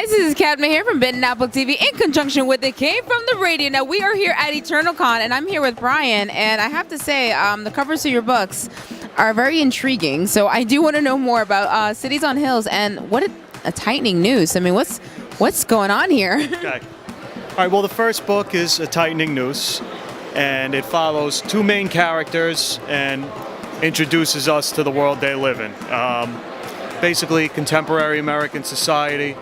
guys, this is CADMA here from Apple TV in conjunction with It Came From The Radio. Now, we are here at EternalCon, and I'm here with Brian, and I have to say, the covers to your books are very intriguing, so I do want to know more about Cities on Hills and what a tightening noose. I mean, what's going on here? Okay. All right, well, the first book is A Tightening Noose, and it follows two main characters and introduces us to the world they live in. Basically, contemporary American society.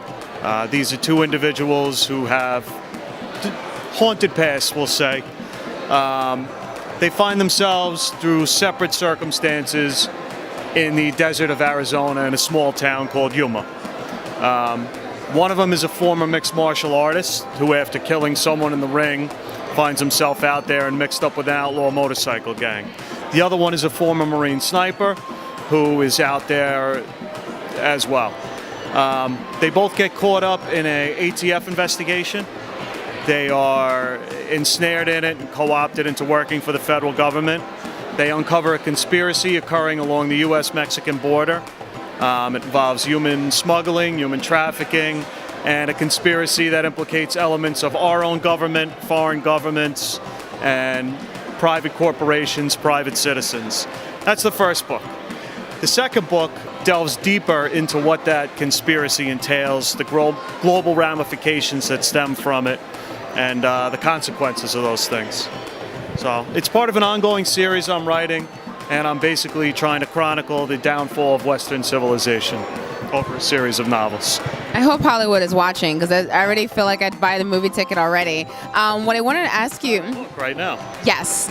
These are two individuals who have haunted pasts, we'll say. They find themselves through separate circumstances in the desert of Arizona in a small town called Yuma. One of them is a former mixed martial artist who, after killing someone in the ring, finds himself out there and mixed up with an outlaw motorcycle gang. The other one is a former Marine sniper who is out there as well. They both get caught up in an ATF investigation. They are ensnared in it and co-opted into working for the federal government. They uncover a conspiracy occurring along the U.S.-Mexican border. It involves human smuggling, human trafficking, and a conspiracy that implicates elements of our own government, foreign governments, and private corporations, private citizens. That's the first book. The second book delves deeper into what that conspiracy entails, the global ramifications that stem from it, and the consequences of those things. So it's part of an ongoing series I'm writing, and I'm basically trying to chronicle the downfall of Western civilization over a series of novels. I hope Hollywood is watching, because I already feel like I'd buy the movie ticket already. What I wanted to ask you... Right now. Yes.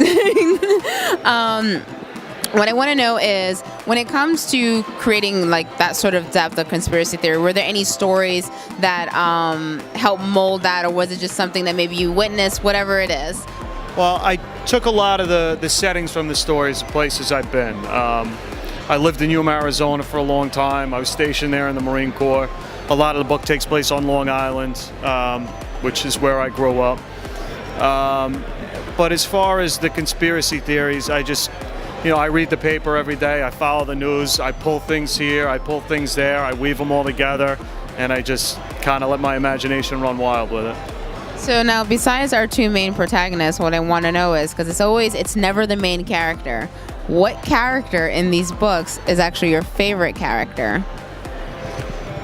What I want to know is, when it comes to creating like that sort of depth of conspiracy theory, were there any stories that helped mold that, or was it just something that maybe you witnessed, whatever it is? Well, I took a lot of the settings from the stories, the places I've been. I lived in Yuma, Arizona for a long time. I was stationed there in the Marine Corps. A lot of the book takes place on Long Island, which is where I grew up. But as far as the conspiracy theories, I read the paper every day, I follow the news, I pull things here, I pull things there, I weave them all together, and I just kind of let my imagination run wild with it. So now, besides our two main protagonists, what I want to know is, because it's never the main character, what character in these books is actually your favorite character?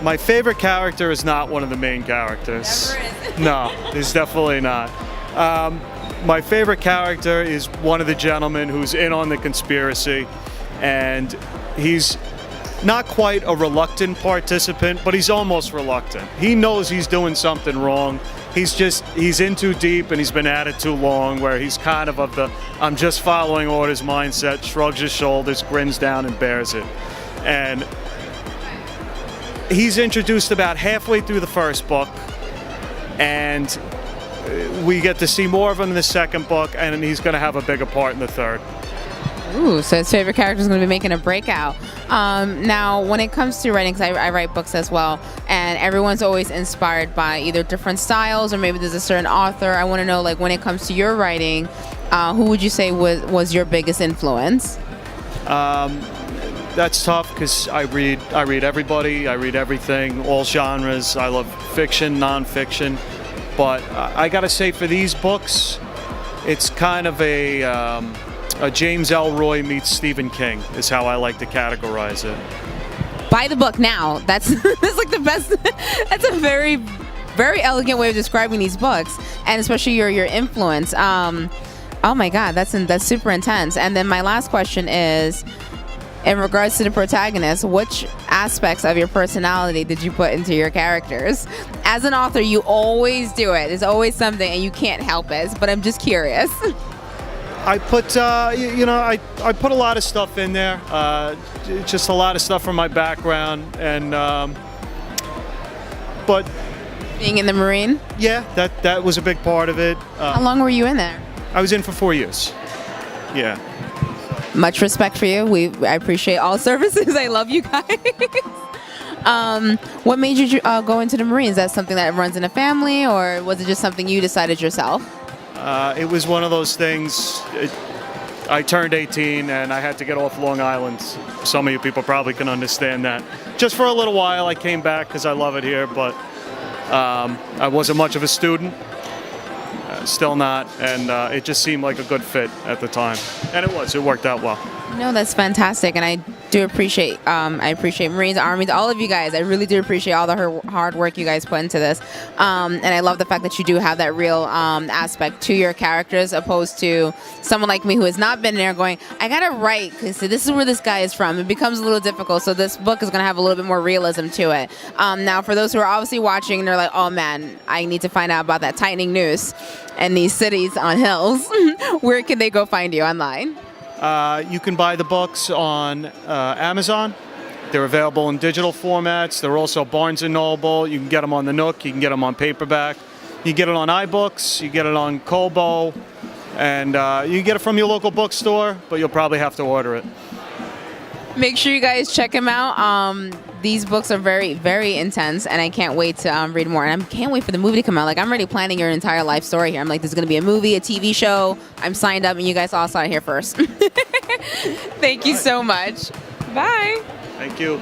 My favorite character is not one of the main characters. Never is. No, it's definitely not. My favorite character is one of the gentlemen who's in on the conspiracy, and he's not quite a reluctant participant, but he's almost reluctant. He knows he's doing something wrong. He's in too deep, and he's been at it too long, where he's kind of the I'm just following orders mindset, shrugs his shoulders, grins down, and bears it. And he's introduced about halfway through the first book, and we get to see more of him in the second book, and he's going to have a bigger part in the third. Ooh, so his favorite character is going to be making a breakout. Now, when it comes to writing, because I write books as well, and everyone's always inspired by either different styles or maybe there's a certain author. I want to know, like, when it comes to your writing, who would you say was your biggest influence? That's tough, because I read everybody, I read everything, all genres. I love fiction, nonfiction. But I gotta say, for these books, it's kind of a James Ellroy meets Stephen King is how I like to categorize it. Buy the book now. That's like the best. That's a very, very elegant way of describing these books, and especially your influence. Oh my God, that's super intense. And then my last question is, in regards to the protagonist, which aspects of your personality did you put into your characters? As an author, you always do it. There's always something, and you can't help it. But I'm just curious. I put, I put a lot of stuff in there. Just a lot of stuff from my background, and but being in the Marine. Yeah, that was a big part of it. How long were you in there? I was in for 4 years. Yeah. Much respect for you. I appreciate all services. I love you guys. What made you go into the Marines? Is that something that runs in a family, or was it just something you decided yourself? It was one of those things. I turned 18 and I had to get off Long Island. Some of you people probably can understand that. Just for a little while, I came back because I love it here, but I wasn't much of a student, still not, and it just seemed like a good fit at the time. And it worked out well. No, that's fantastic, and I do appreciate. I appreciate Marines, Armies, all of you guys. I really do appreciate all the hard work you guys put into this, and I love the fact that you do have that real aspect to your characters, opposed to someone like me who has not been there going, I gotta write because this is where this guy is from. It becomes a little difficult. So this book is gonna have a little bit more realism to it. Now, for those who are obviously watching and they're like, oh man, I need to find out about that tightening noose and these cities on hills. Where can they go find you online? You can buy the books on Amazon. They're available in digital formats. They're also Barnes & Noble. You can get them on the Nook. You can get them on paperback. You can get it on iBooks. You can get it on Kobo. And you can get it from your local bookstore, but you'll probably have to order it. Make sure you guys check them out. These books are very, very intense, and I can't wait to read more. And I can't wait for the movie to come out. Like, I'm already planning your entire life story here. I'm like, there's going to be a movie, a TV show. I'm signed up, and you guys all saw it here first. Thank you so much. Bye. Thank you.